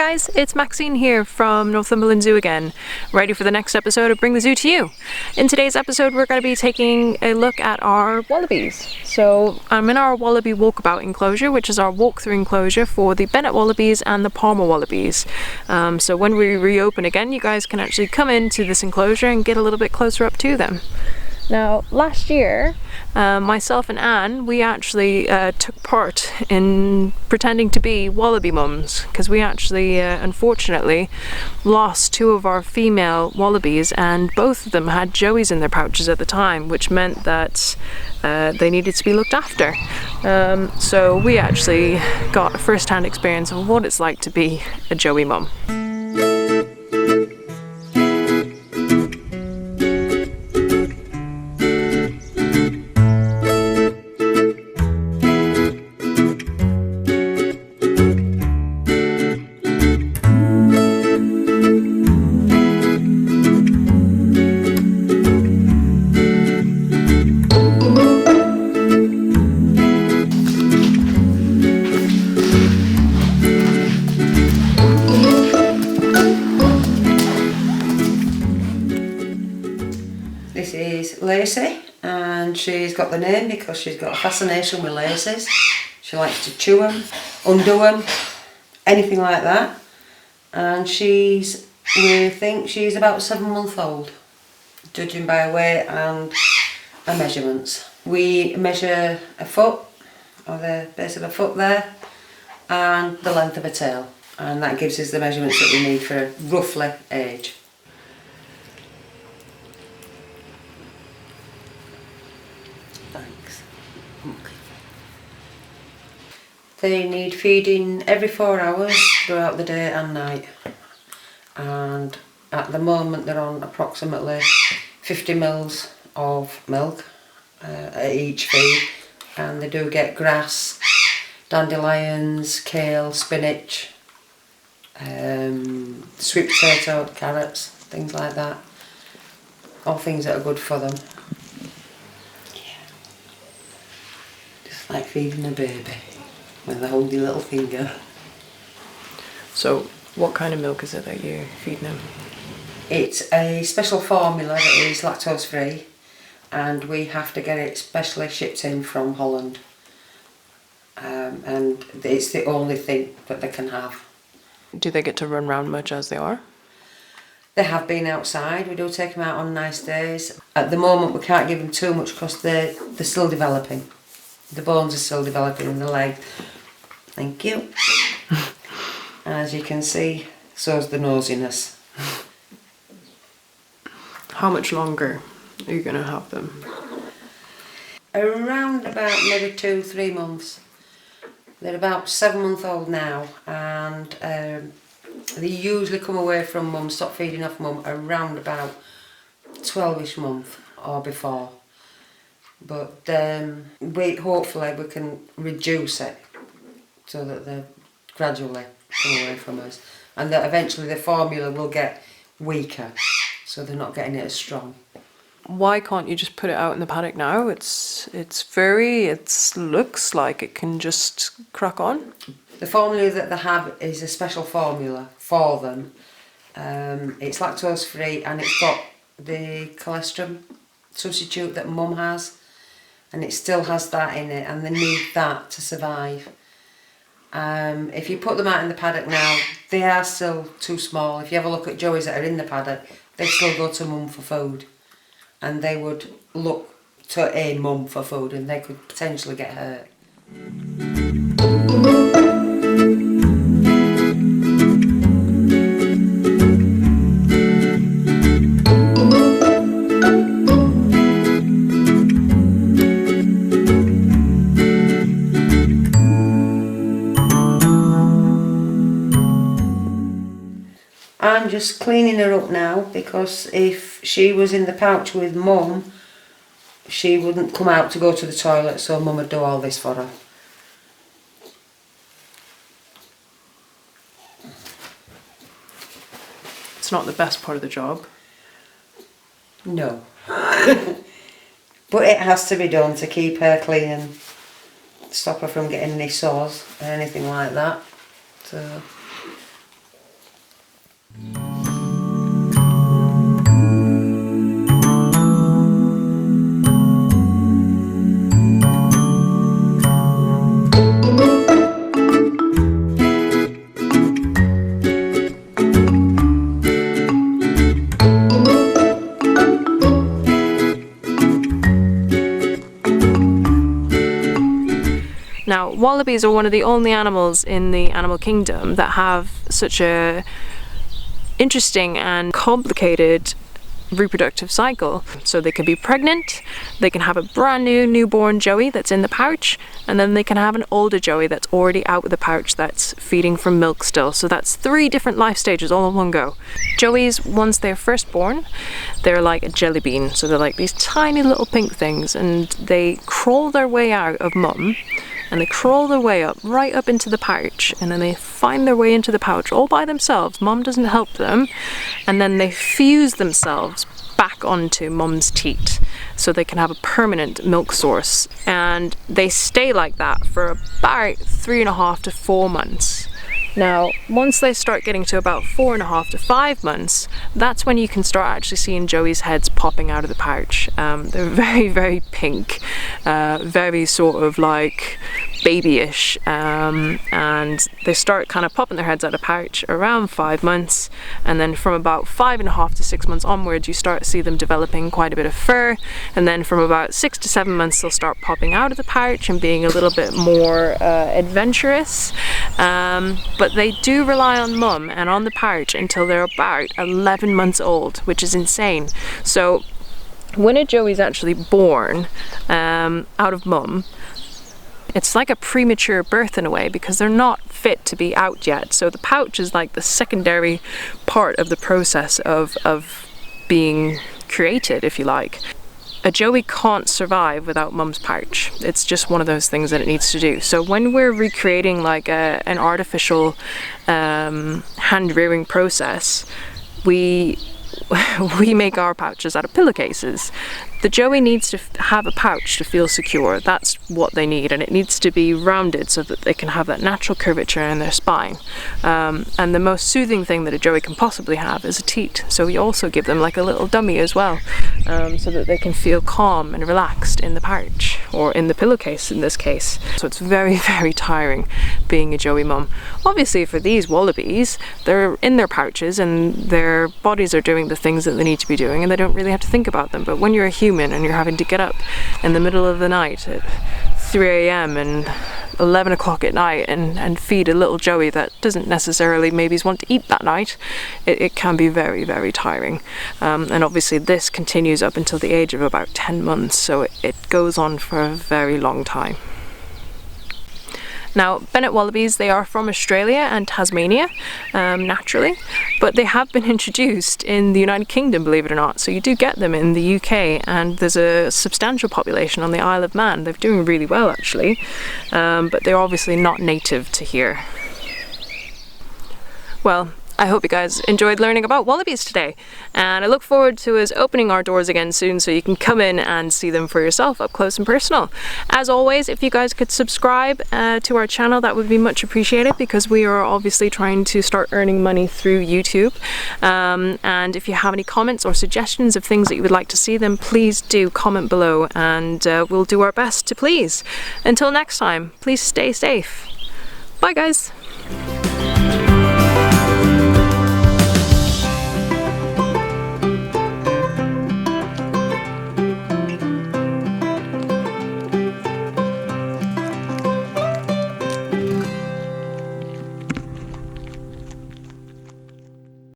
guys, it's Maxine here from Northumberland Zoo again, ready for the next episode of Bring the Zoo to You. In today's episode we're going to be taking a look at our wallabies. So I'm in our Wallaby Walkabout enclosure, which is our walk-through enclosure for the Bennett wallabies and the Palmer wallabies. So when we reopen again, you guys can actually come into this enclosure and get a little bit closer up to them. Now, last year, myself and Anne, we actually took part in pretending to be wallaby mums, because we actually, unfortunately, lost two of our female wallabies, and both of them had joeys in their pouches at the time, which meant that they needed to be looked after. So we actually got a first-hand experience of what it's like to be a joey mum. This is Lacey, and she's got the name because she's got a fascination with laces. She likes to chew them, undo them, anything like that. And we think she's about 7 months old, judging by her weight and her measurements. We measure a foot, or the base of her foot there, and the length of her tail. And that gives us the measurements that we need for a roughly age. Thanks. Okay. They need feeding every 4 hours throughout the day and night. And at the moment they're on approximately 50 mils of milk at each feed. And they do get grass, dandelions, kale, spinach, sweet potato, carrots, things like that. All things that are good for them. Just like feeding a baby when they hold your little finger. So what kind of milk is it that you're feeding them? It's a special formula that is lactose free, and we have to get it specially shipped in from Holland. And it's the only thing that they can have. Do they get to run around much as they are? They have been outside. We do take them out on nice days. At the moment we can't give them too much because they're still developing. The bones are still developing in the leg. Thank you. As you can see, so's the nosiness. How much longer are you going to have them? Around about maybe 2-3 months. They're about 7 months old now, and they usually come away from mum, stop feeding off mum, around about 12ish month or before. But hopefully we can reduce it so that they gradually come away from us, and that eventually the formula will get weaker, so they're not getting it as strong. Why can't you just put it out in the paddock now? It's furry, it looks like it can just crack on. The formula that they have is a special formula for them. It's lactose free, and it's got the colostrum substitute that mum has, and it still has that in it, and they need that to survive. If you put them out in the paddock now, they are still too small. If you have a look at joeys that are in the paddock, they still go to mum for food, and they would look to a mum for food, and they could potentially get hurt. I'm just cleaning her up now, because if she was in the pouch with mum, she wouldn't come out to go to the toilet, so mum would do all this for her. It's not the best part of the job. No. But it has to be done to keep her clean and stop her from getting any sores or anything like that. So Now, wallabies are one of the only animals in the animal kingdom that have such a interesting and complicated reproductive cycle. So they can be pregnant, they can have a brand new newborn joey that's in the pouch, and then they can have an older joey that's already out of the pouch that's feeding from milk still. So that's 3 different life stages all in one go. Joeys, once they're first born, they're like a jelly bean. So they're like these tiny little pink things, and they crawl their way out of mum, and they crawl their way up, right up into the pouch, and then they find their way into the pouch all by themselves. Mum doesn't help them, and then they fuse themselves back onto mum's teat so they can have a permanent milk source, and they stay like that for about 3.5 to 4 months. Now, once they start getting to about 4.5 to 5 months, that's when you can start actually seeing joeys' heads popping out of the pouch. They're very, very pink, very sort of like babyish, and they start kind of popping their heads out of the pouch around 5 months, and then from about 5.5 to 6 months onwards, you start to see them developing quite a bit of fur, and then from about 6 to 7 months, they'll start popping out of the pouch and being a little bit more adventurous. But they do rely on mum and on the pouch until they're about 11 months old, which is insane. So when a joey's actually born out of mum, it's like a premature birth in a way, because they're not fit to be out yet. So the pouch is like the secondary part of the process of being created, if you like. A joey can't survive without mum's pouch. It's just one of those things that it needs to do. So when we're recreating like an artificial hand rearing process, we make our pouches out of pillowcases. The joey needs to have a pouch to feel secure. That's what they need, and it needs to be rounded so that they can have that natural curvature in their spine. And the most soothing thing that a joey can possibly have is a teat. So we also give them like a little dummy as well, so that they can feel calm and relaxed in the pouch, or in the pillowcase in this case. So it's very, very tiring being a joey mum. Obviously for these wallabies, they're in their pouches and their bodies are doing the things that they need to be doing, and they don't really have to think about them. But when you're a human and you're having to get up in the middle of the night at 3 a.m. and 11 o'clock at night and feed a little joey that doesn't necessarily maybe want to eat that night, it can be very, very tiring. And obviously this continues up until the age of about 10 months, so it goes on for a very long time. Now, Bennett wallabies, they are from Australia and Tasmania, naturally, but they have been introduced in the United Kingdom, believe it or not. So you do get them in the UK, and there's a substantial population on the Isle of Man. They're doing really well, actually, but they're obviously not native to here. Well, I hope you guys enjoyed learning about wallabies today, and I look forward to us opening our doors again soon so you can come in and see them for yourself up close and personal. As always, if you guys could subscribe to our channel, that would be much appreciated, because we are obviously trying to start earning money through YouTube. And if you have any comments or suggestions of things that you would like to see, then please do comment below, and we'll do our best to please. Until next time, please stay safe. Bye guys.